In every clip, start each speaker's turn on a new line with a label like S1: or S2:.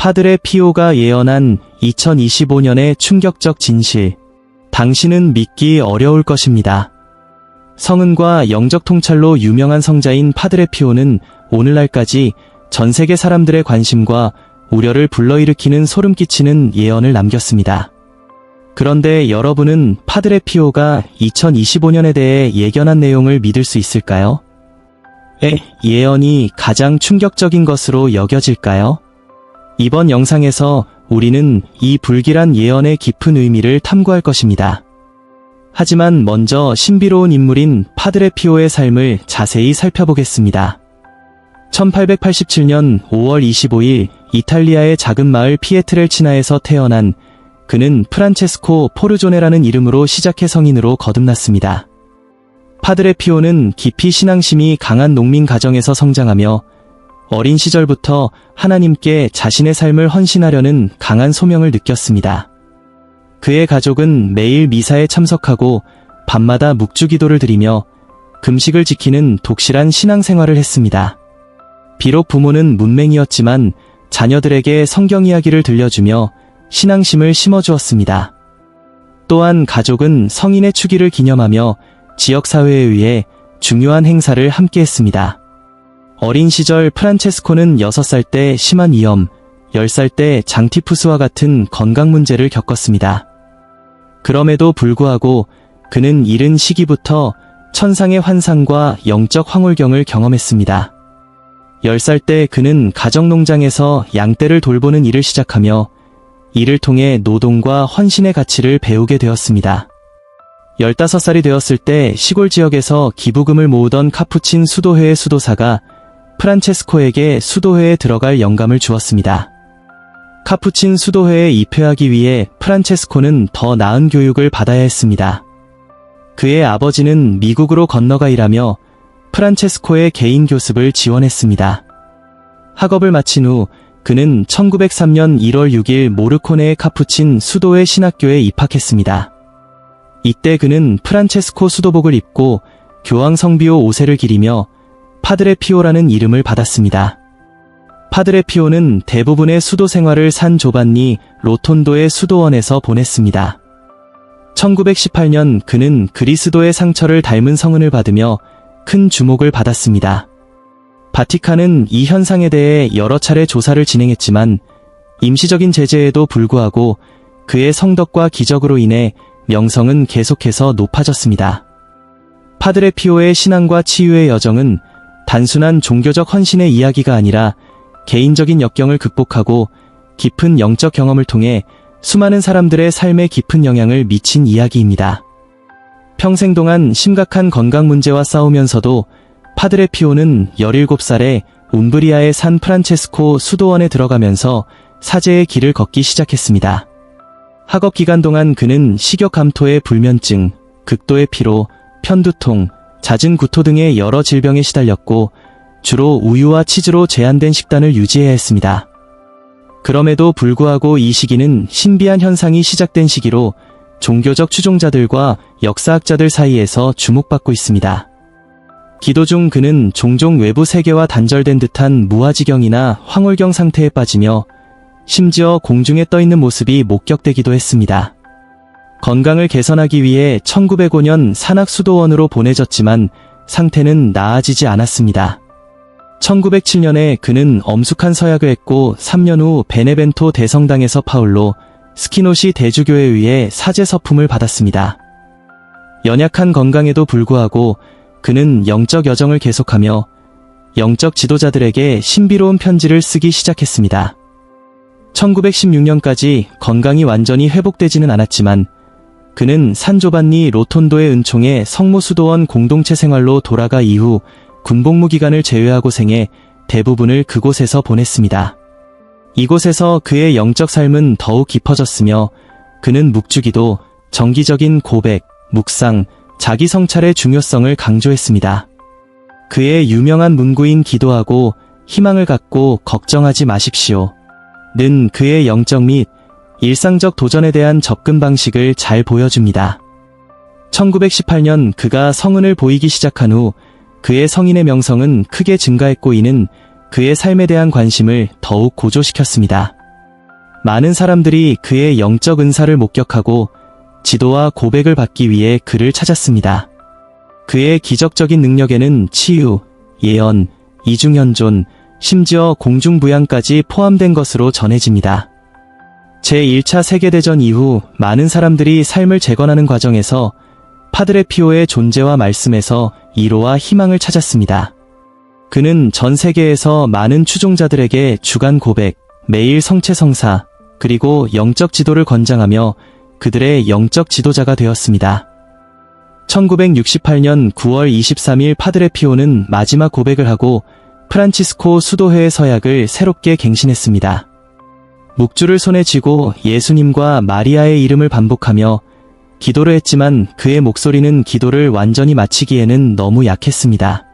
S1: 파드레 피오가 예언한 2025년의 충격적 진실. 당신은 믿기 어려울 것입니다. 성은과 영적 통찰로 유명한 성자인 파드레 피오는 오늘날까지 전 세계 사람들의 관심과 우려를 불러일으키는 소름 끼치는 예언을 남겼습니다. 그런데 여러분은 파드레 피오가 2025년에 대해 예견한 내용을 믿을 수 있을까요? 예언이 가장 충격적인 것으로 여겨질까요? 이번 영상에서 우리는 이 불길한 예언의 깊은 의미를 탐구할 것입니다. 하지만 먼저 신비로운 인물인 파드레 피오의 삶을 자세히 살펴보겠습니다. 1887년 5월 25일 이탈리아의 작은 마을 피에트렐치나에서 태어난 그는 프란체스코 포르조네라는 이름으로 시작해 성인으로 거듭났습니다. 파드레 피오는 깊이 신앙심이 강한 농민 가정에서 성장하며 어린 시절부터 하나님께 자신의 삶을 헌신하려는 강한 소명을 느꼈습니다. 그의 가족은 매일 미사에 참석하고 밤마다 묵주기도를 드리며 금식을 지키는 독실한 신앙생활을 했습니다. 비록 부모는 문맹이었지만 자녀들에게 성경 이야기를 들려주며 신앙심을 심어주었습니다. 또한 가족은 성인의 축일을 기념하며 지역사회에 의해 중요한 행사를 함께했습니다. 어린 시절 프란체스코는 6살 때 심한 위염, 10살 때 장티푸스와 같은 건강 문제를 겪었습니다. 그럼에도 불구하고 그는 이른 시기부터 천상의 환상과 영적 황홀경을 경험했습니다. 10살 때 그는 가정농장에서 양떼를 돌보는 일을 시작하며 이를 통해 노동과 헌신의 가치를 배우게 되었습니다. 15살이 되었을 때 시골 지역에서 기부금을 모으던 카푸친 수도회의 수도사가 프란체스코에게 수도회에 들어갈 영감을 주었습니다. 카푸친 수도회에 입회하기 위해 프란체스코는 더 나은 교육을 받아야 했습니다. 그의 아버지는 미국으로 건너가 일하며 프란체스코의 개인 교습을 지원했습니다. 학업을 마친 후 그는 1903년 1월 6일 모르코네의 카푸친 수도회 신학교에 입학했습니다. 이때 그는 프란체스코 수도복을 입고 교황 성비오 5세를 기리며 파드레 피오라는 이름을 받았습니다. 파드레 피오는 대부분의 수도 생활을 산 조반니 로톤도의 수도원에서 보냈습니다. 1918년 그는 그리스도의 상처를 닮은 성은을 받으며 큰 주목을 받았습니다. 바티칸은 이 현상에 대해 여러 차례 조사를 진행했지만 임시적인 제재에도 불구하고 그의 성덕과 기적으로 인해 명성은 계속해서 높아졌습니다. 파드레 피오의 신앙과 치유의 여정은 단순한 종교적 헌신의 이야기가 아니라 개인적인 역경을 극복하고 깊은 영적 경험을 통해 수많은 사람들의 삶에 깊은 영향을 미친 이야기입니다. 평생 동안 심각한 건강 문제와 싸우면서도 파드레 피오는 17살에 움브리아의 산 프란체스코 수도원에 들어가면서 사제의 길을 걷기 시작했습니다. 학업 기간 동안 그는 식욕감토의 불면증, 극도의 피로, 편두통, 잦은 구토 등의 여러 질병에 시달렸고 주로 우유와 치즈로 제한된 식단을 유지해야 했습니다. 그럼에도 불구하고 이 시기는 신비한 현상이 시작된 시기로 종교적 추종자들과 역사학자들 사이에서 주목받고 있습니다. 기도 중 그는 종종 외부 세계와 단절된 듯한 무아지경이나 황홀경 상태에 빠지며 심지어 공중에 떠있는 모습이 목격되기도 했습니다. 건강을 개선하기 위해 1905년 산악수도원으로 보내졌지만 상태는 나아지지 않았습니다. 1907년에 그는 엄숙한 서약을 했고 3년 후 베네벤토 대성당에서 파울로 스키노시 대주교에 의해 사제 서품을 받았습니다. 연약한 건강에도 불구하고 그는 영적 여정을 계속하며 영적 지도자들에게 신비로운 편지를 쓰기 시작했습니다. 1916년까지 건강이 완전히 회복되지는 않았지만 그는 산조반니 로톤도의 은총에 성모수도원 공동체 생활로 돌아가 이후 군복무 기간을 제외하고 생애 대부분을 그곳에서 보냈습니다. 이곳에서 그의 영적 삶은 더욱 깊어졌으며 그는 묵주기도, 정기적인 고백, 묵상, 자기 성찰의 중요성을 강조했습니다. 그의 유명한 문구인 기도하고 희망을 갖고 걱정하지 마십시오 는 그의 영적 및 일상적 도전에 대한 접근 방식을 잘 보여줍니다. 1918년 그가 성은을 보이기 시작한 후 그의 성인의 명성은 크게 증가했고 이는 그의 삶에 대한 관심을 더욱 고조시켰습니다. 많은 사람들이 그의 영적 은사를 목격하고 지도와 고백을 받기 위해 그를 찾았습니다. 그의 기적적인 능력에는 치유, 예언, 이중현존, 심지어 공중부양까지 포함된 것으로 전해집니다. 제1차 세계대전 이후 많은 사람들이 삶을 재건하는 과정에서 파드레 피오의 존재와 말씀에서 위로와 희망을 찾았습니다. 그는 전 세계에서 많은 추종자들에게 주간 고백, 매일 성체 성사, 그리고 영적 지도를 권장하며 그들의 영적 지도자가 되었습니다. 1968년 9월 23일 파드레 피오는 마지막 고백을 하고 프란치스코 수도회의 서약을 새롭게 갱신했습니다. 묵주를 손에 쥐고 예수님과 마리아의 이름을 반복하며 기도를 했지만 그의 목소리는 기도를 완전히 마치기에는 너무 약했습니다.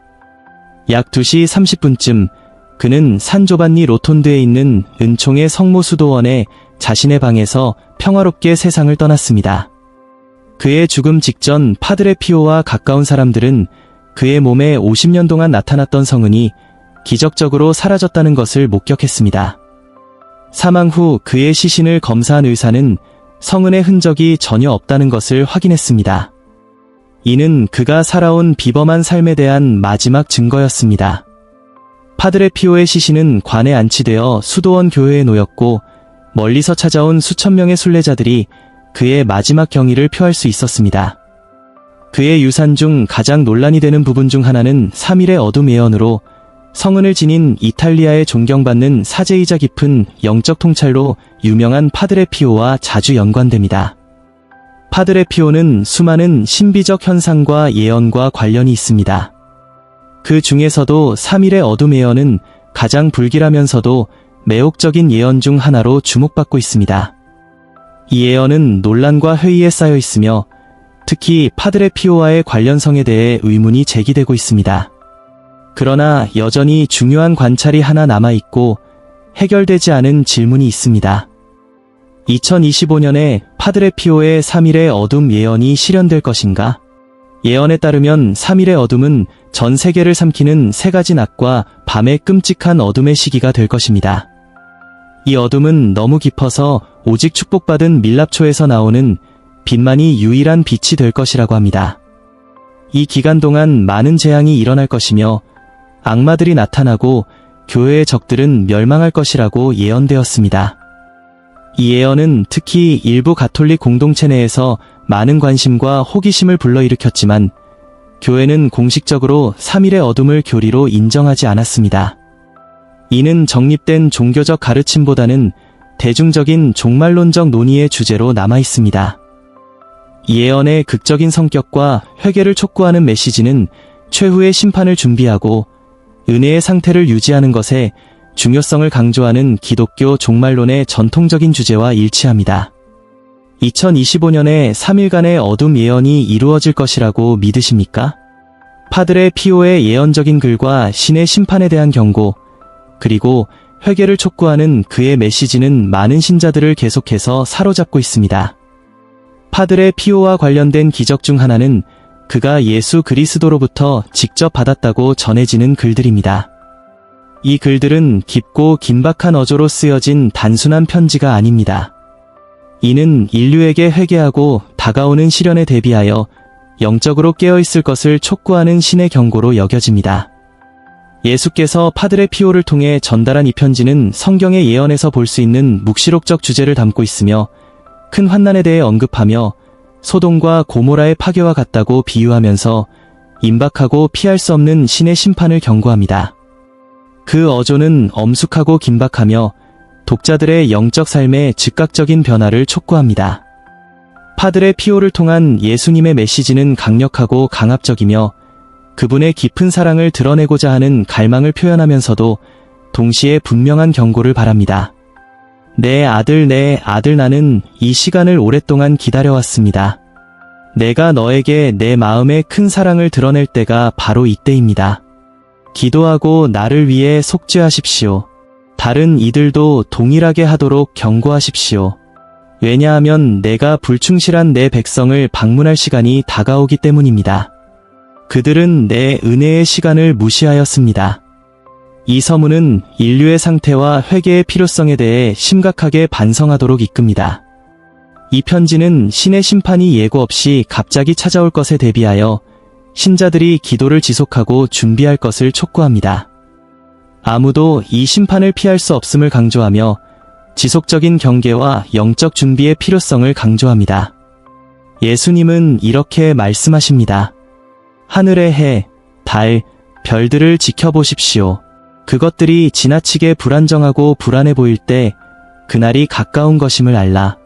S1: 약 2시 30분쯤 그는 산 조반니 로톤드에 있는 은총의 성모 수도원에 자신의 방에서 평화롭게 세상을 떠났습니다. 그의 죽음 직전 파드레 피오와 가까운 사람들은 그의 몸에 50년 동안 나타났던 성은이 기적적으로 사라졌다는 것을 목격했습니다. 사망 후 그의 시신을 검사한 의사는 성은의 흔적이 전혀 없다는 것을 확인했습니다. 이는 그가 살아온 비범한 삶에 대한 마지막 증거였습니다. 파드레 피오의 시신은 관에 안치되어 수도원 교회에 놓였고 멀리서 찾아온 수천 명의 순례자들이 그의 마지막 경의를 표할 수 있었습니다. 그의 유산 중 가장 논란이 되는 부분 중 하나는 3일의 어둠 예언으로 성은을 지닌 이탈리아에 존경받는 사제이자 깊은 영적 통찰로 유명한 파드레 피오와 자주 연관됩니다. 파드레 피오는 수많은 신비적 현상과 예언과 관련이 있습니다. 그 중에서도 3일의 어둠 예언은 가장 불길하면서도 매혹적인 예언 중 하나로 주목받고 있습니다. 이 예언은 논란과 회의에 쌓여 있으며 특히 파드레 피오와의 관련성에 대해 의문이 제기되고 있습니다. 그러나 여전히 중요한 관찰이 하나 남아있고 해결되지 않은 질문이 있습니다. 2025년에 파드레 피오의 3일의 어둠 예언이 실현될 것인가? 예언에 따르면 3일의 어둠은 전 세계를 삼키는 3가지 낮과 밤의 끔찍한 어둠의 시기가 될 것입니다. 이 어둠은 너무 깊어서 오직 축복받은 밀랍초에서 나오는 빛만이 유일한 빛이 될 것이라고 합니다. 이 기간 동안 많은 재앙이 일어날 것이며 악마들이 나타나고 교회의 적들은 멸망할 것이라고 예언되었습니다. 이 예언은 특히 일부 가톨릭 공동체 내에서 많은 관심과 호기심을 불러일으켰지만 교회는 공식적으로 3일의 어둠을 교리로 인정하지 않았습니다. 이는 정립된 종교적 가르침보다는 대중적인 종말론적 논의의 주제로 남아있습니다. 이 예언의 극적인 성격과 회개를 촉구하는 메시지는 최후의 심판을 준비하고 은혜의 상태를 유지하는 것에 중요성을 강조하는 기독교 종말론의 전통적인 주제와 일치합니다. 2025년에 3일간의 어둠 예언이 이루어질 것이라고 믿으십니까? 파드레 피오의 예언적인 글과 신의 심판에 대한 경고, 그리고 회개를 촉구하는 그의 메시지는 많은 신자들을 계속해서 사로잡고 있습니다. 파드레 피오와 관련된 기적 중 하나는 그가 예수 그리스도로부터 직접 받았다고 전해지는 글들입니다. 이 글들은 깊고 긴박한 어조로 쓰여진 단순한 편지가 아닙니다. 이는 인류에게 회개하고 다가오는 시련에 대비하여 영적으로 깨어있을 것을 촉구하는 신의 경고로 여겨집니다. 예수께서 파드레 피오를 통해 전달한 이 편지는 성경의 예언에서 볼 수 있는 묵시록적 주제를 담고 있으며 큰 환난에 대해 언급하며 소돔과 고모라의 파괴와 같다고 비유하면서 임박하고 피할 수 없는 신의 심판을 경고합니다. 그 어조는 엄숙하고 긴박하며 독자들의 영적 삶의 즉각적인 변화를 촉구합니다. 파드레 피오를 통한 예수님의 메시지는 강력하고 강압적이며 그분의 깊은 사랑을 드러내고자 하는 갈망을 표현하면서도 동시에 분명한 경고를 바랍니다. 내 아들 나는 이 시간을 오랫동안 기다려왔습니다. 내가 너에게 내 마음의 큰 사랑을 드러낼 때가 바로 이때입니다. 기도하고 나를 위해 속죄하십시오. 다른 이들도 동일하게 하도록 경고하십시오. 왜냐하면 내가 불충실한 내 백성을 방문할 시간이 다가오기 때문입니다. 그들은 내 은혜의 시간을 무시하였습니다. 이 서문은 인류의 상태와 회개의 필요성에 대해 심각하게 반성하도록 이끕니다. 이 편지는 신의 심판이 예고 없이 갑자기 찾아올 것에 대비하여 신자들이 기도를 지속하고 준비할 것을 촉구합니다. 아무도 이 심판을 피할 수 없음을 강조하며 지속적인 경계와 영적 준비의 필요성을 강조합니다. 예수님은 이렇게 말씀하십니다. 하늘의 해, 달, 별들을 지켜보십시오. 그것들이 지나치게 불안정하고 불안해 보일 때 그날이 가까운 것임을 알라.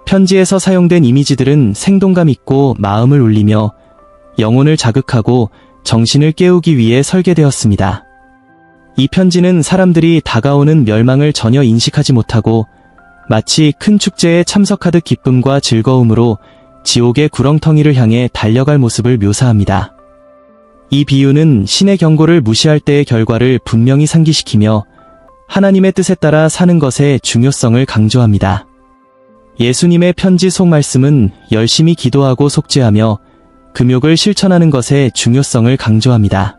S1: 편지에서 사용된 이미지들은 생동감 있고 마음을 울리며 영혼을 자극하고 정신을 깨우기 위해 설계되었습니다. 이 편지는 사람들이 다가오는 멸망을 전혀 인식하지 못하고 마치 큰 축제에 참석하듯 기쁨과 즐거움으로 지옥의 구렁텅이를 향해 달려갈 모습을 묘사합니다. 이 비유는 신의 경고를 무시할 때의 결과를 분명히 상기시키며 하나님의 뜻에 따라 사는 것의 중요성을 강조합니다. 예수님의 편지 속 말씀은 열심히 기도하고 속죄하며 금욕을 실천하는 것의 중요성을 강조합니다.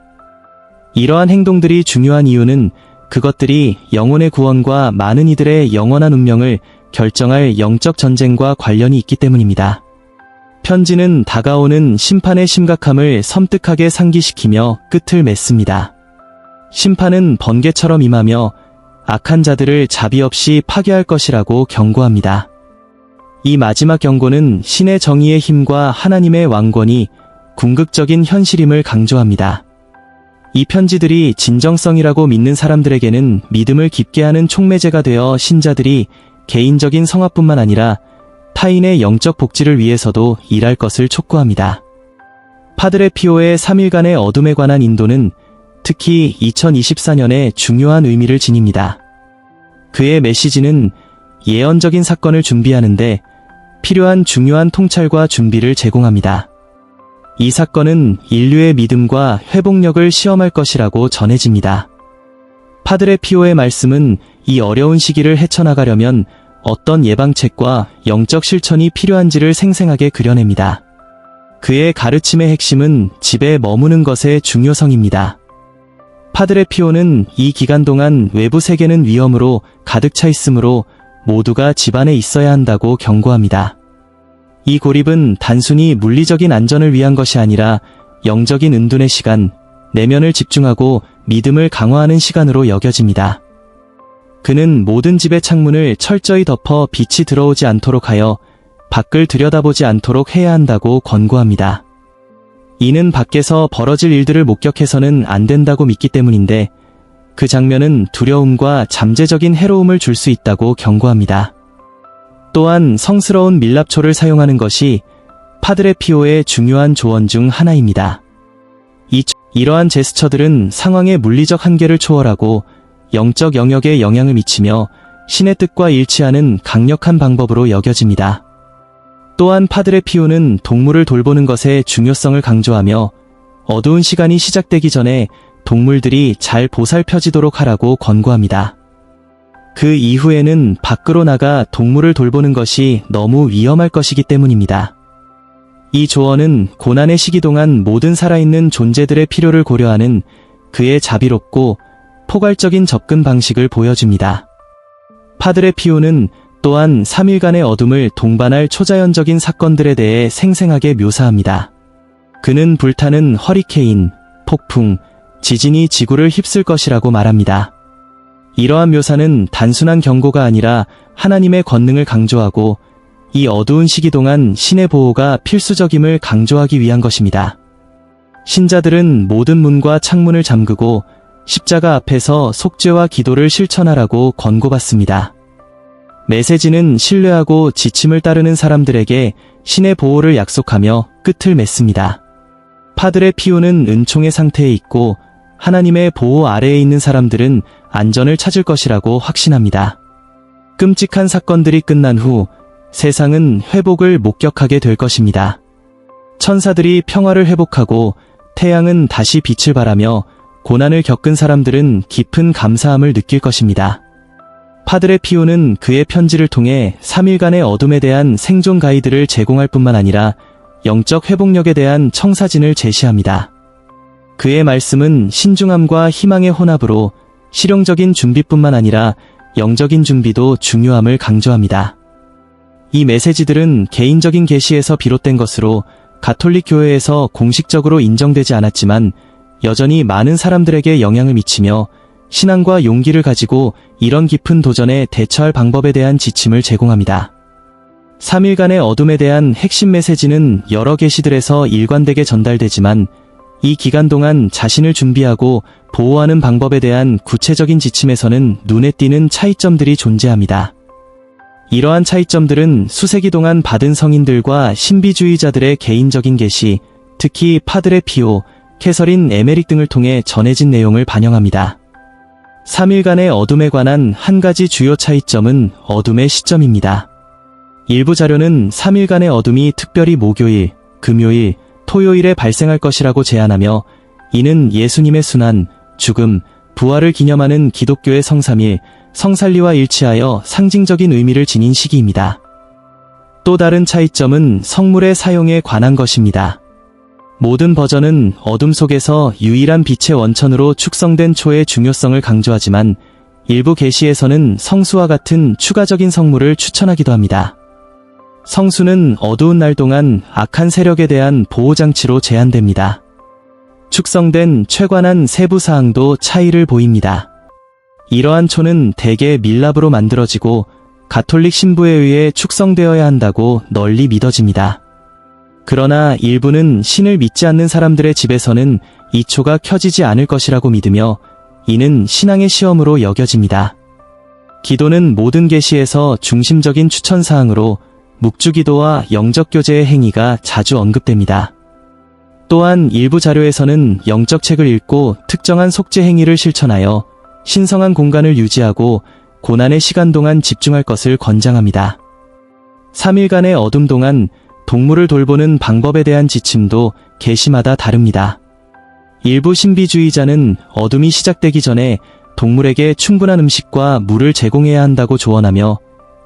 S1: 이러한 행동들이 중요한 이유는 그것들이 영혼의 구원과 많은 이들의 영원한 운명을 결정할 영적 전쟁과 관련이 있기 때문입니다. 편지는 다가오는 심판의 심각함을 섬뜩하게 상기시키며 끝을 맺습니다. 심판은 번개처럼 임하며 악한 자들을 자비 없이 파괴할 것이라고 경고합니다. 이 마지막 경고는 신의 정의의 힘과 하나님의 왕권이 궁극적인 현실임을 강조합니다. 이 편지들이 진정성이라고 믿는 사람들에게는 믿음을 깊게 하는 촉매제가 되어 신자들이 개인적인 성화뿐만 아니라 타인의 영적 복지를 위해서도 일할 것을 촉구합니다. 파드레 피오의 3일간의 어둠에 관한 인도는 특히 2024년에 중요한 의미를 지닙니다. 그의 메시지는 예언적인 사건을 준비하는데 필요한 중요한 통찰과 준비를 제공합니다. 이 사건은 인류의 믿음과 회복력을 시험할 것이라고 전해집니다. 파드레 피오의 말씀은 이 어려운 시기를 헤쳐나가려면 어떤 예방책과 영적 실천이 필요한지를 생생하게 그려냅니다. 그의 가르침의 핵심은 집에 머무는 것의 중요성입니다. 파드레 피오는 이 기간 동안 외부 세계는 위험으로 가득 차 있으므로 모두가 집 안에 있어야 한다고 경고합니다. 이 고립은 단순히 물리적인 안전을 위한 것이 아니라 영적인 은둔의 시간, 내면을 집중하고 믿음을 강화하는 시간으로 여겨집니다. 그는 모든 집의 창문을 철저히 덮어 빛이 들어오지 않도록 하여 밖을 들여다보지 않도록 해야 한다고 권고합니다. 이는 밖에서 벌어질 일들을 목격해서는 안 된다고 믿기 때문인데 그 장면은 두려움과 잠재적인 해로움을 줄 수 있다고 경고합니다. 또한 성스러운 밀랍초를 사용하는 것이 파드레 피오의 중요한 조언 중 하나입니다. 이러한 제스처들은 상황의 물리적 한계를 초월하고 영적 영역에 영향을 미치며 신의 뜻과 일치하는 강력한 방법으로 여겨집니다. 또한 파드레 피오는 동물을 돌보는 것의 중요성을 강조하며 어두운 시간이 시작되기 전에 동물들이 잘 보살펴지도록 하라고 권고합니다. 그 이후에는 밖으로 나가 동물을 돌보는 것이 너무 위험할 것이기 때문입니다. 이 조언은 고난의 시기 동안 모든 살아있는 존재들의 필요를 고려하는 그의 자비롭고 포괄적인 접근 방식을 보여줍니다. 파드레 피오는 또한 3일간의 어둠을 동반할 초자연적인 사건들에 대해 생생하게 묘사합니다. 그는 불타는 허리케인, 폭풍, 지진이 지구를 휩쓸 것이라고 말합니다. 이러한 묘사는 단순한 경고가 아니라 하나님의 권능을 강조하고 이 어두운 시기 동안 신의 보호가 필수적임을 강조하기 위한 것입니다. 신자들은 모든 문과 창문을 잠그고 십자가 앞에서 속죄와 기도를 실천하라고 권고받습니다. 메시지는 신뢰하고 지침을 따르는 사람들에게 신의 보호를 약속하며 끝을 맺습니다. 파드레 피오는 은총의 상태에 있고 하나님의 보호 아래에 있는 사람들은 안전을 찾을 것이라고 확신합니다. 끔찍한 사건들이 끝난 후 세상은 회복을 목격하게 될 것입니다. 천사들이 평화를 회복하고 태양은 다시 빛을 발하며 고난을 겪은 사람들은 깊은 감사함을 느낄 것입니다. 파드레 피오는 그의 편지를 통해 3일간의 어둠에 대한 생존 가이드를 제공할 뿐만 아니라 영적 회복력에 대한 청사진을 제시합니다. 그의 말씀은 신중함과 희망의 혼합으로 실용적인 준비뿐만 아니라 영적인 준비도 중요함을 강조합니다. 이 메시지들은 개인적인 계시에서 비롯된 것으로 가톨릭 교회에서 공식적으로 인정되지 않았지만 여전히 많은 사람들에게 영향을 미치며 신앙과 용기를 가지고 이런 깊은 도전에 대처할 방법에 대한 지침을 제공합니다. 3일간의 어둠에 대한 핵심 메시지는 여러 계시들에서 일관되게 전달되지만 이 기간 동안 자신을 준비하고 보호하는 방법에 대한 구체적인 지침에서는 눈에 띄는 차이점들이 존재합니다. 이러한 차이점들은 수세기 동안 받은 성인들과 신비주의자들의 개인적인 계시, 특히 파드레 피오, 캐서린 에메릭 등을 통해 전해진 내용을 반영합니다. 3일간의 어둠에 관한 한 가지 주요 차이점은 어둠의 시점입니다. 일부 자료는 3일간의 어둠이 특별히 목요일, 금요일, 토요일에 발생할 것이라고 제안하며 이는 예수님의 순환, 죽음, 부활을 기념하는 기독교의 성삼일, 성살리와 일치하여 상징적인 의미를 지닌 시기입니다. 또 다른 차이점은 성물의 사용에 관한 것입니다. 모든 버전은 어둠 속에서 유일한 빛의 원천으로 축성된 초의 중요성을 강조하지만 일부 계시에서는 성수와 같은 추가적인 성물을 추천하기도 합니다. 성수는 어두운 날 동안 악한 세력에 대한 보호장치로 제한됩니다. 축성된 최관한 세부 사항도 차이를 보입니다. 이러한 초는 대개 밀랍으로 만들어지고 가톨릭 신부에 의해 축성되어야 한다고 널리 믿어집니다. 그러나 일부는 신을 믿지 않는 사람들의 집에서는 이 초가 켜지지 않을 것이라고 믿으며 이는 신앙의 시험으로 여겨집니다. 기도는 모든 계시에서 중심적인 추천사항으로 묵주기도와 영적교제의 행위가 자주 언급됩니다. 또한 일부 자료에서는 영적 책을 읽고 특정한 속죄 행위를 실천하여 신성한 공간을 유지하고 고난의 시간 동안 집중할 것을 권장합니다. 3일간의 어둠 동안 동물을 돌보는 방법에 대한 지침도 계시마다 다릅니다. 일부 신비주의자는 어둠이 시작되기 전에 동물에게 충분한 음식과 물을 제공해야 한다고 조언하며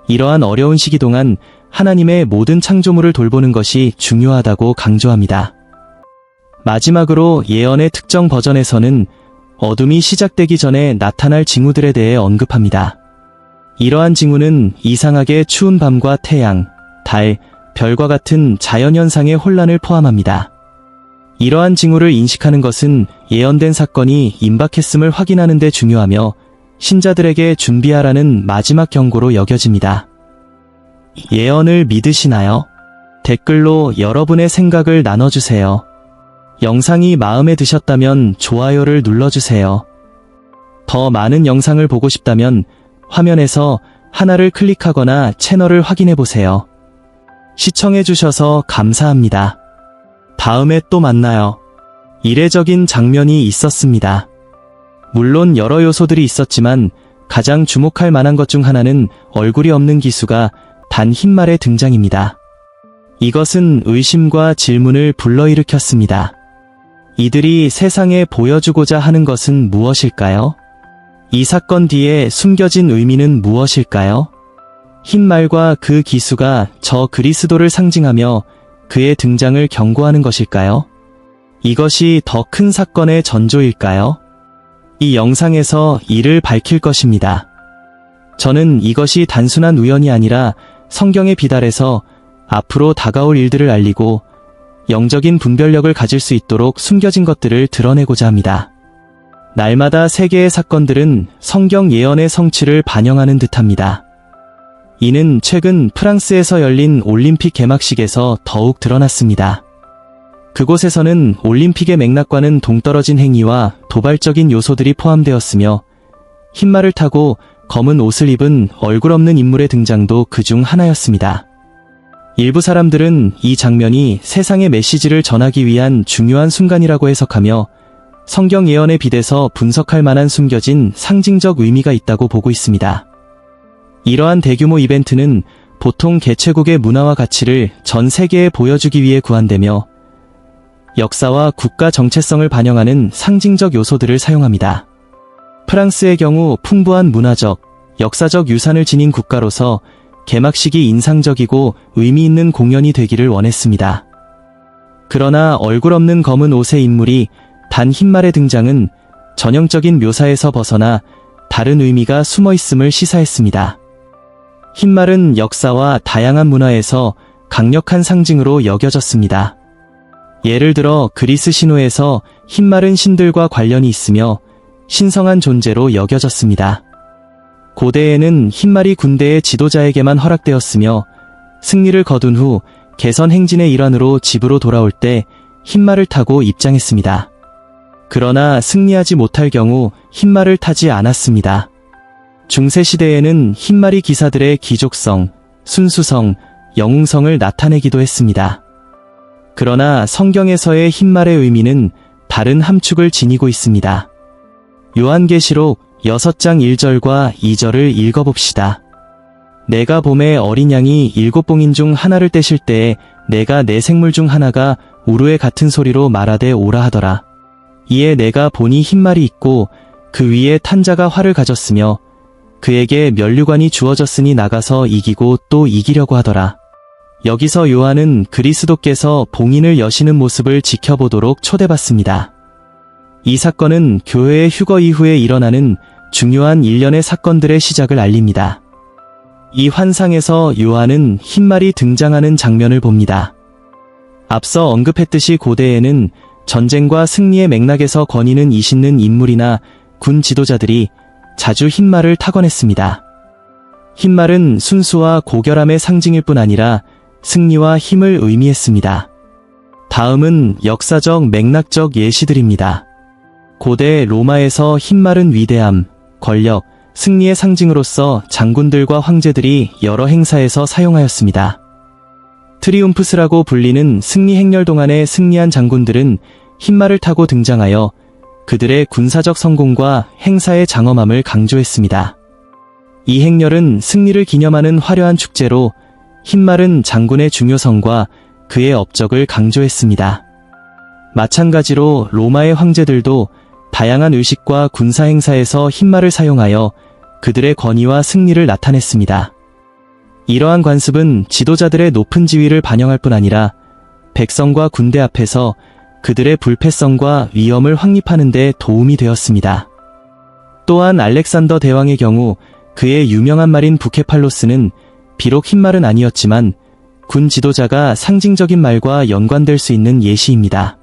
S1: 이러한 어려운 시기 동안 하나님의 모든 창조물을 돌보는 것이 중요하다고 강조합니다. 마지막으로 예언의 특정 버전에서는 어둠이 시작되기 전에 나타날 징후들에 대해 언급합니다. 이러한 징후는 이상하게 추운 밤과 태양, 달, 별과 같은 자연현상의 혼란을 포함합니다. 이러한 징후를 인식하는 것은 예언된 사건이 임박했음을 확인하는 데 중요하며 신자들에게 준비하라는 마지막 경고로 여겨집니다. 예언을 믿으시나요? 댓글로 여러분의 생각을 나눠주세요. 영상이 마음에 드셨다면 좋아요를 눌러주세요. 더 많은 영상을 보고 싶다면 화면에서 하나를 클릭하거나 채널을 확인해보세요. 시청해주셔서 감사합니다. 다음에 또 만나요. 이례적인 장면이 있었습니다. 물론 여러 요소들이 있었지만 가장 주목할 만한 것 중 하나는 얼굴이 없는 기수가 단 흰말의 등장입니다. 이것은 의심과 질문을 불러일으켰습니다. 이들이 세상에 보여주고자 하는 것은 무엇일까요? 이 사건 뒤에 숨겨진 의미는 무엇일까요? 흰말과 그 기수가 저 그리스도를 상징하며 그의 등장을 경고하는 것일까요? 이것이 더 큰 사건의 전조일까요? 이 영상에서 이를 밝힐 것입니다. 저는 이것이 단순한 우연이 아니라 성경의 비달에서 앞으로 다가올 일들을 알리고 영적인 분별력을 가질 수 있도록 숨겨진 것들을 드러내고자 합니다. 날마다 세 개의 사건들은 성경 예언의 성취를 반영하는 듯합니다. 이는 최근 프랑스에서 열린 올림픽 개막식에서 더욱 드러났습니다. 그곳에서는 올림픽의 맥락과는 동떨어진 행위와 도발적인 요소들이 포함되었으며 흰말을 타고 검은 옷을 입은 얼굴 없는 인물의 등장도 그중 하나였습니다. 일부 사람들은 이 장면이 세상의 메시지를 전하기 위한 중요한 순간이라고 해석하며 성경 예언에 비대서 분석할 만한 숨겨진 상징적 의미가 있다고 보고 있습니다. 이러한 대규모 이벤트는 보통 개최국의 문화와 가치를 전 세계에 보여주기 위해 구한되며 역사와 국가 정체성을 반영하는 상징적 요소들을 사용합니다. 프랑스의 경우 풍부한 문화적, 역사적 유산을 지닌 국가로서 개막식이 인상적이고 의미 있는 공연이 되기를 원했습니다. 그러나 얼굴 없는 검은 옷의 인물이 단 흰말의 등장은 전형적인 묘사에서 벗어나 다른 의미가 숨어 있음을 시사했습니다. 흰말은 역사와 다양한 문화에서 강력한 상징으로 여겨졌습니다. 예를 들어 그리스 신화에서 흰말은 신들과 관련이 있으며 신성한 존재로 여겨졌습니다. 고대에는 흰말이 군대의 지도자에게만 허락되었으며 승리를 거둔 후 개선 행진의 일환으로 집으로 돌아올 때 흰말을 타고 입장했습니다. 그러나 승리하지 못할 경우 흰말을 타지 않았습니다. 중세시대에는 흰말이 기사들의 귀족성, 순수성, 영웅성을 나타내기도 했습니다. 그러나 성경에서의 흰말의 의미는 다른 함축을 지니고 있습니다. 요한계시록 6장 1절과 2절을 읽어봅시다. 내가 봄에 어린 양이 7봉인 중 하나를 떼실 때에 내가 내 생물 중 하나가 우루에 같은 소리로 말하되 오라 하더라. 이에 내가 보니 흰말이 있고 그 위에 탄 자가 활을 가졌으며 그에게 면류관이 주어졌으니 나가서 이기고 또 이기려고 하더라. 여기서 요한은 그리스도께서 봉인을 여시는 모습을 지켜보도록 초대받습니다. 이 사건은 교회의 휴거 이후에 일어나는 중요한 일련의 사건들의 시작을 알립니다. 이 환상에서 요한은 흰말이 등장하는 장면을 봅니다. 앞서 언급했듯이 고대에는 전쟁과 승리의 맥락에서 권위는 이싣는 인물이나 군 지도자들이 자주 흰말을 타곤 했습니다. 흰말은 순수와 고결함의 상징일 뿐 아니라 승리와 힘을 의미했습니다. 다음은 역사적 맥락적 예시들입니다. 고대 로마에서 흰말은 위대함, 권력, 승리의 상징으로서 장군들과 황제들이 여러 행사에서 사용하였습니다. 트리움프스라고 불리는 승리 행렬 동안에 승리한 장군들은 흰말을 타고 등장하여 그들의 군사적 성공과 행사의 장엄함을 강조했습니다. 이 행렬은 승리를 기념하는 화려한 축제로 흰말은 장군의 중요성과 그의 업적을 강조했습니다. 마찬가지로 로마의 황제들도 다양한 의식과 군사 행사에서 흰말을 사용하여 그들의 권위와 승리를 나타냈습니다. 이러한 관습은 지도자들의 높은 지위를 반영할 뿐 아니라 백성과 군대 앞에서 그들의 불패성과 위엄을 확립하는 데 도움이 되었습니다. 또한 알렉산더 대왕의 경우 그의 유명한 말인 부케팔로스는 비록 흰말은 아니었지만 군 지도자가 상징적인 말과 연관될 수 있는 예시입니다.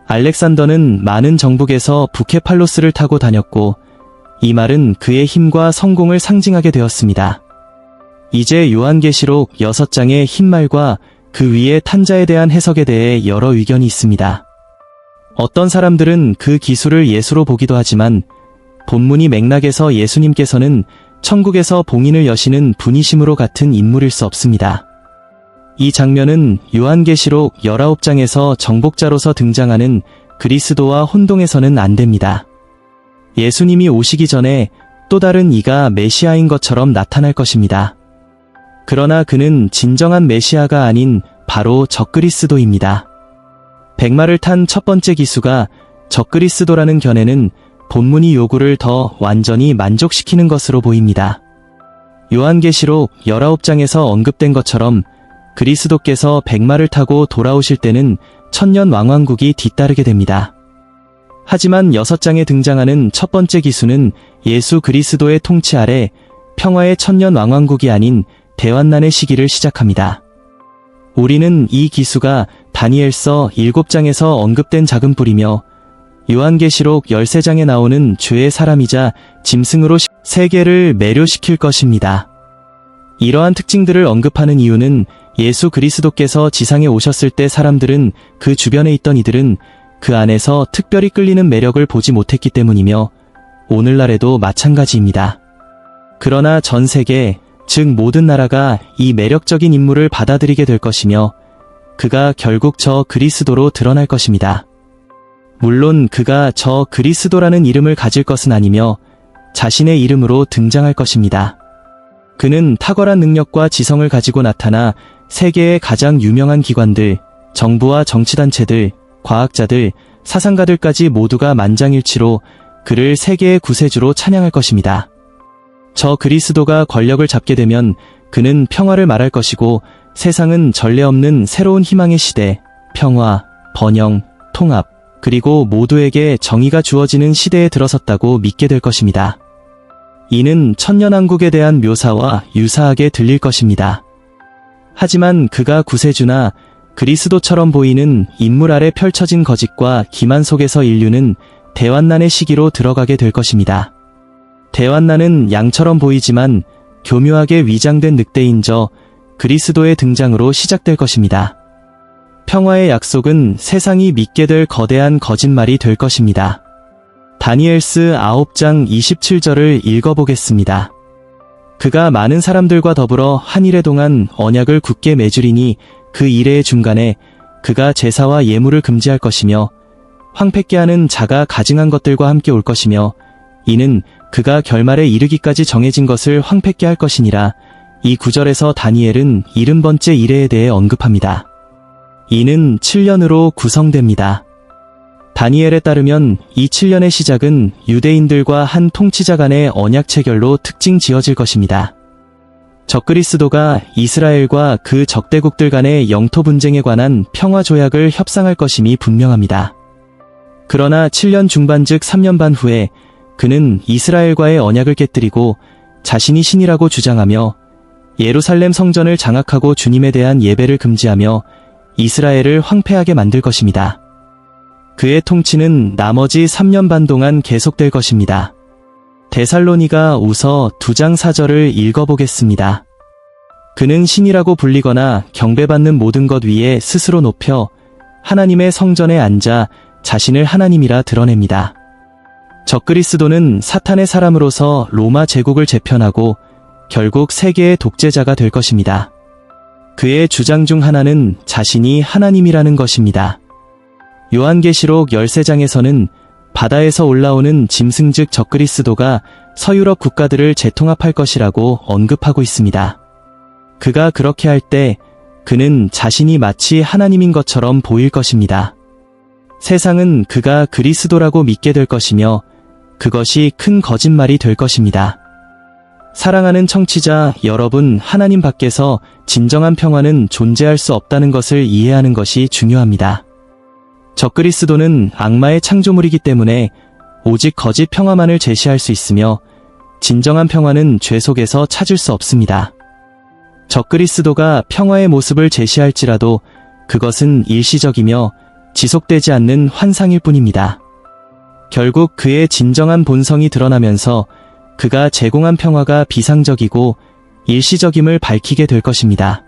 S1: 알렉산더는 많은 정복에서 부케팔로스를 타고 다녔고 이 말은 그의 힘과 성공을 상징하게 되었습니다. 이제 요한계시록 6장의 흰말과 그 위에 탄 자에 대한 해석에 대해 여러 의견이 있습니다. 어떤 사람들은 그 기술을 예수로 보기도 하지만 본문이 맥락에서 예수님께서는 천국에서 봉인을 여시는 분이심으로 같은 인물일 수 없습니다. 이 장면은 요한계시록 19장에서 정복자로서 등장하는 그리스도와 혼동해서는 안 됩니다. 예수님이 오시기 전에 또 다른 이가 메시아인 것처럼 나타날 것입니다. 그러나 그는 진정한 메시아가 아닌 바로 적그리스도입니다. 백마를 탄 첫 번째 기수가 적그리스도라는 견해는 본문이 요구를 더 완전히 만족시키는 것으로 보입니다. 요한계시록 19장에서 언급된 것처럼 그리스도께서 백마를 타고 돌아오실 때는 천년 왕왕국이 뒤따르게 됩니다. 하지만 6장에 등장하는 첫 번째 기수는 예수 그리스도의 통치 아래 평화의 천년 왕왕국이 아닌 대환난의 시기를 시작합니다. 우리는 이 기수가 다니엘서 7장에서 언급된 작은 뿔이며 요한계시록 13장에 나오는 죄의 사람이자 짐승으로 세계를 매료시킬 것입니다. 이러한 특징들을 언급하는 이유는 예수 그리스도께서 지상에 오셨을 때 사람들은 그 주변에 있던 이들은 그 안에서 특별히 끌리는 매력을 보지 못했기 때문이며 오늘날에도 마찬가지입니다. 그러나 전 세계, 즉 모든 나라가 이 매력적인 인물을 받아들이게 될 것이며 그가 결국 저 그리스도로 드러날 것입니다. 물론 그가 저 그리스도라는 이름을 가질 것은 아니며 자신의 이름으로 등장할 것입니다. 그는 탁월한 능력과 지성을 가지고 나타나 세계의 가장 유명한 기관들, 정부와 정치단체들, 과학자들, 사상가들까지 모두가 만장일치로 그를 세계의 구세주로 찬양할 것입니다. 저 그리스도가 권력을 잡게 되면 그는 평화를 말할 것이고 세상은 전례 없는 새로운 희망의 시대, 평화, 번영, 통합, 그리고 모두에게 정의가 주어지는 시대에 들어섰다고 믿게 될 것입니다. 이는 천년왕국에 대한 묘사와 유사하게 들릴 것입니다. 하지만 그가 구세주나 그리스도처럼 보이는 인물 아래 펼쳐진 거짓과 기만 속에서 인류는 대환난의 시기로 들어가게 될 것입니다. 대환난은 양처럼 보이지만 교묘하게 위장된 늑대인 저 그리스도의 등장으로 시작될 것입니다. 평화의 약속은 세상이 믿게 될 거대한 거짓말이 될 것입니다. 다니엘스 9장 27절을 읽어보겠습니다. 그가 많은 사람들과 더불어 한 이래 동안 언약을 굳게 맺으리니 그 이래의 중간에 그가 제사와 예물을 금지할 것이며 황폐케 하는 자가 가증한 것들과 함께 올 것이며 이는 그가 결말에 이르기까지 정해진 것을 황폐케 할 것이니라. 이 구절에서 다니엘은 70번째 이래에 대해 언급합니다. 이는 7년으로 구성됩니다. 다니엘에 따르면 이 7년의 시작은 유대인들과 한 통치자 간의 언약 체결로 특징 지어질 것입니다. 적그리스도가 이스라엘과 그 적대국들 간의 영토 분쟁에 관한 평화 조약을 협상할 것임이 분명합니다. 그러나 7년 중반 즉 3년 반 후에 그는 이스라엘과의 언약을 깨뜨리고 자신이 신이라고 주장하며 예루살렘 성전을 장악하고 주님에 대한 예배를 금지하며 이스라엘을 황폐하게 만들 것입니다. 그의 통치는 나머지 3년 반 동안 계속될 것입니다. 데살로니가 우서 2장 4절을 읽어보겠습니다. 그는 신이라고 불리거나 경배받는 모든 것 위에 스스로 높여 하나님의 성전에 앉아 자신을 하나님이라 드러냅니다. 적그리스도는 사탄의 사람으로서 로마 제국을 재편하고 결국 세계의 독재자가 될 것입니다. 그의 주장 중 하나는 자신이 하나님이라는 것입니다. 요한계시록 13장에서는 바다에서 올라오는 짐승 즉 적그리스도가 서유럽 국가들을 재통합할 것이라고 언급하고 있습니다. 그가 그렇게 할 때 그는 자신이 마치 하나님인 것처럼 보일 것입니다. 세상은 그가 그리스도라고 믿게 될 것이며 그것이 큰 거짓말이 될 것입니다. 사랑하는 청취자 여러분, 하나님 밖에서 진정한 평화는 존재할 수 없다는 것을 이해하는 것이 중요합니다. 적그리스도는 악마의 창조물이기 때문에 오직 거짓 평화만을 제시할 수 있으며 진정한 평화는 죄 속에서 찾을 수 없습니다. 적그리스도가 평화의 모습을 제시할지라도 그것은 일시적이며 지속되지 않는 환상일 뿐입니다. 결국 그의 진정한 본성이 드러나면서 그가 제공한 평화가 비상적이고 일시적임을 밝히게 될 것입니다.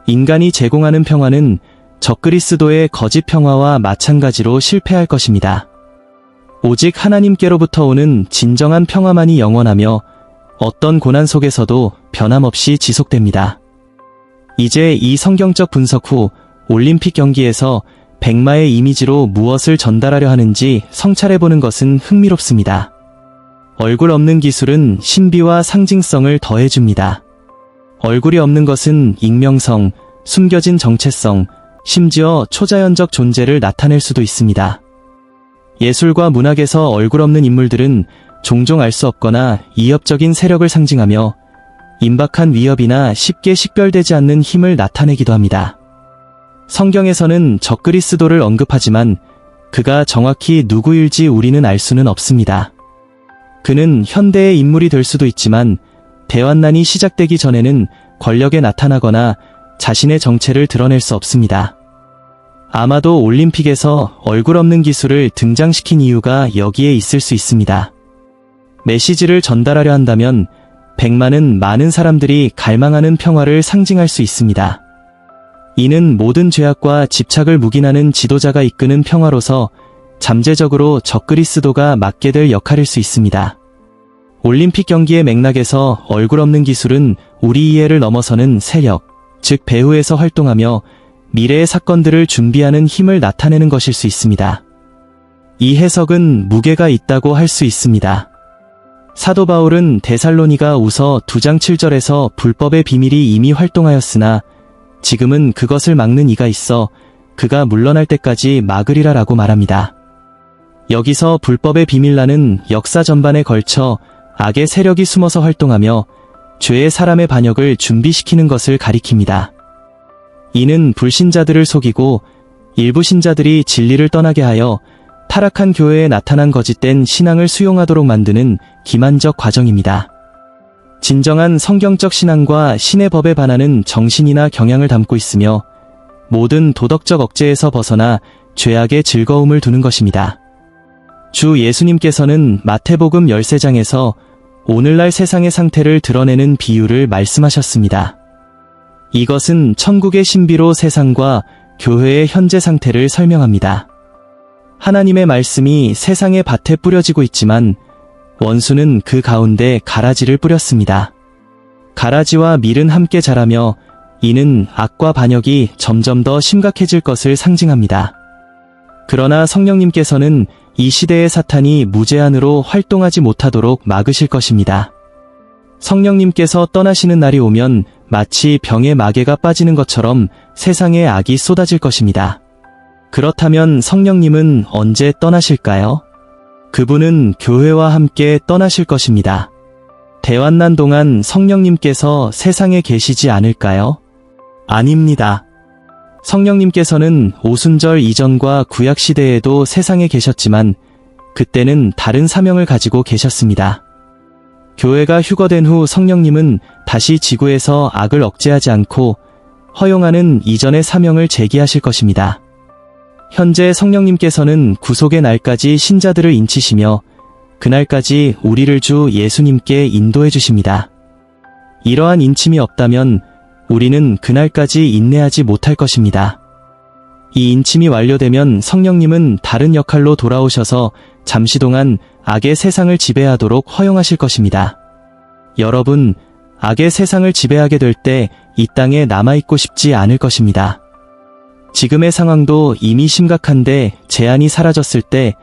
S1: 인간이 제공하는 평화는 적그리스도의 거짓 평화와 마찬가지로 실패할 것입니다. 오직 하나님께로부터 오는 진정한 평화만이 영원하며 어떤 고난 속에서도 변함없이 지속됩니다. 이제 이 성경적 분석 후 올림픽 경기에서 백마의 이미지로 무엇을 전달하려 하는지 성찰해보는 것은 흥미롭습니다. 얼굴 없는 기술은 신비와 상징성을 더해줍니다. 얼굴이 없는 것은 익명성, 숨겨진 정체성, 심지어 초자연적 존재를 나타낼 수도 있습니다. 예술과 문학에서 얼굴 없는 인물들은 종종 알 수 없거나 이협적인 세력을 상징하며 임박한 위협이나 쉽게 식별되지 않는 힘을 나타내기도 합니다. 성경에서는 적그리스도를 언급하지만 그가 정확히 누구일지 우리는 알 수는 없습니다. 그는 현대의 인물이 될 수도 있지만 대환난이 시작되기 전에는 권력에 나타나거나 자신의 정체를 드러낼 수 없습니다. 아마도 올림픽에서 얼굴 없는 기술을 등장시킨 이유가 여기에 있을 수 있습니다. 메시지를 전달하려 한다면 백마는 많은 사람들이 갈망하는 평화를 상징할 수 있습니다. 이는 모든 죄악과 집착을 묵인하는 지도자가 이끄는 평화로서 잠재적으로 적그리스도가 맡게 될 역할일 수 있습니다. 올림픽 경기의 맥락에서 얼굴 없는 기술은 우리 이해를 넘어서는 세력, 즉 배후에서 활동하며 미래의 사건들을 준비하는 힘을 나타내는 것일 수 있습니다. 이 해석은 무게가 있다고 할 수 있습니다. 사도 바울은 데살로니가 우서 2장 7절에서 불법의 비밀이 이미 활동하였으나 지금은 그것을 막는 이가 있어 그가 물러날 때까지 막으리라 라고 말합니다. 여기서 불법의 비밀라는 역사 전반에 걸쳐 악의 세력이 숨어서 활동하며 죄의 사람의 반역을 준비시키는 것을 가리킵니다. 이는 불신자들을 속이고 일부 신자들이 진리를 떠나게 하여 타락한 교회에 나타난 거짓된 신앙을 수용하도록 만드는 기만적 과정입니다. 진정한 성경적 신앙과 신의 법에 반하는 정신이나 경향을 담고 있으며 모든 도덕적 억제에서 벗어나 죄악의 즐거움을 두는 것입니다. 주 예수님께서는 마태복음 13장에서 오늘날 세상의 상태를 드러내는 비유를 말씀하셨습니다. 이것은 천국의 신비로 세상과 교회의 현재 상태를 설명합니다. 하나님의 말씀이 세상의 밭에 뿌려지고 있지만 원수는 그 가운데 가라지를 뿌렸습니다. 가라지와 밀은 함께 자라며 이는 악과 반역이 점점 더 심각해질 것을 상징합니다. 그러나 성령님께서는 이 시대의 사탄이 무제한으로 활동하지 못하도록 막으실 것입니다. 성령님께서 떠나시는 날이 오면 마치 병에 마개가 빠지는 것처럼 세상에 악이 쏟아질 것입니다. 그렇다면 성령님은 언제 떠나실까요? 그분은 교회와 함께 떠나실 것입니다. 대환난 동안 성령님께서 세상에 계시지 않을까요? 아닙니다. 성령님께서는 오순절 이전과 구약시대에도 세상에 계셨지만 그때는 다른 사명을 가지고 계셨습니다. 교회가 휴거된 후 성령님은 다시 지구에서 악을 억제하지 않고 허용하는 이전의 사명을 제기하실 것입니다. 현재 성령님께서는 구속의 날까지 신자들을 인치시며 그날까지 우리를 주 예수님께 인도해 주십니다. 이러한 인침이 없다면 우리는 그날까지 인내하지 못할 것입니다. 이 인침이 완료되면 성령님은 다른 역할로 돌아오셔서 잠시 동안 악의 세상을 지배하도록 허용하실 것입니다. 여러분, 악의 세상을 지배하게 될 때 이 땅에 남아있고 싶지 않을 것입니다. 지금의 상황도 이미 심각한데 제한이 사라졌을 때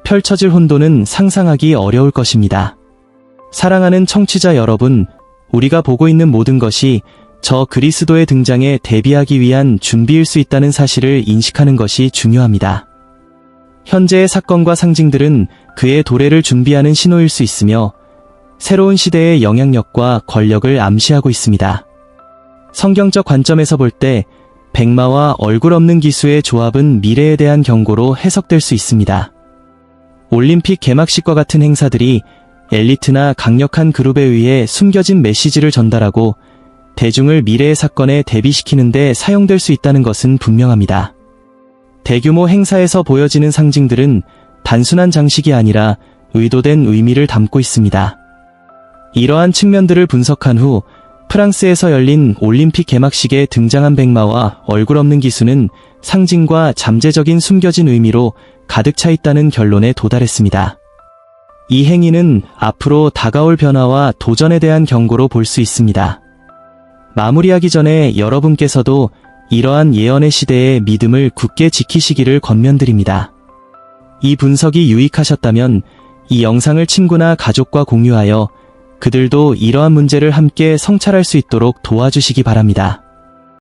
S1: 펼쳐질 혼돈은 상상하기 어려울 것입니다. 사랑하는 청취자 여러분, 우리가 보고 있는 모든 것이 저 그리스도의 등장에 대비하기 위한 준비일 수 있다는 사실을 인식하는 것이 중요합니다. 현재의 사건과 상징들은 그의 도래를 준비하는 신호일 수 있으며 새로운 시대의 영향력과 권력을 암시하고 있습니다. 성경적 관점에서 볼 때 백마와 얼굴 없는 기수의 조합은 미래에 대한 경고로 해석될 수 있습니다. 올림픽 개막식과 같은 행사들이 엘리트나 강력한 그룹에 의해 숨겨진 메시지를 전달하고 대중을 미래의 사건에 대비시키는 데 사용될 수 있다는 것은 분명합니다. 대규모 행사에서 보여지는 상징들은 단순한 장식이 아니라 의도된 의미를 담고 있습니다. 이러한 측면들을 분석한 후 프랑스에서 열린 올림픽 개막식에 등장한 백마와 얼굴 없는 기수는 상징과 잠재적인 숨겨진 의미로 가득 차 있다는 결론에 도달했습니다. 이 행위는 앞으로 다가올 변화와 도전에 대한 경고로 볼 수 있습니다. 마무리하기 전에 여러분께서도 이러한 예언의 시대의 믿음을 굳게 지키시기를 권면드립니다. 이 분석이 유익하셨다면 이 영상을 친구나 가족과 공유하여 그들도 이러한 문제를 함께 성찰할 수 있도록 도와주시기 바랍니다.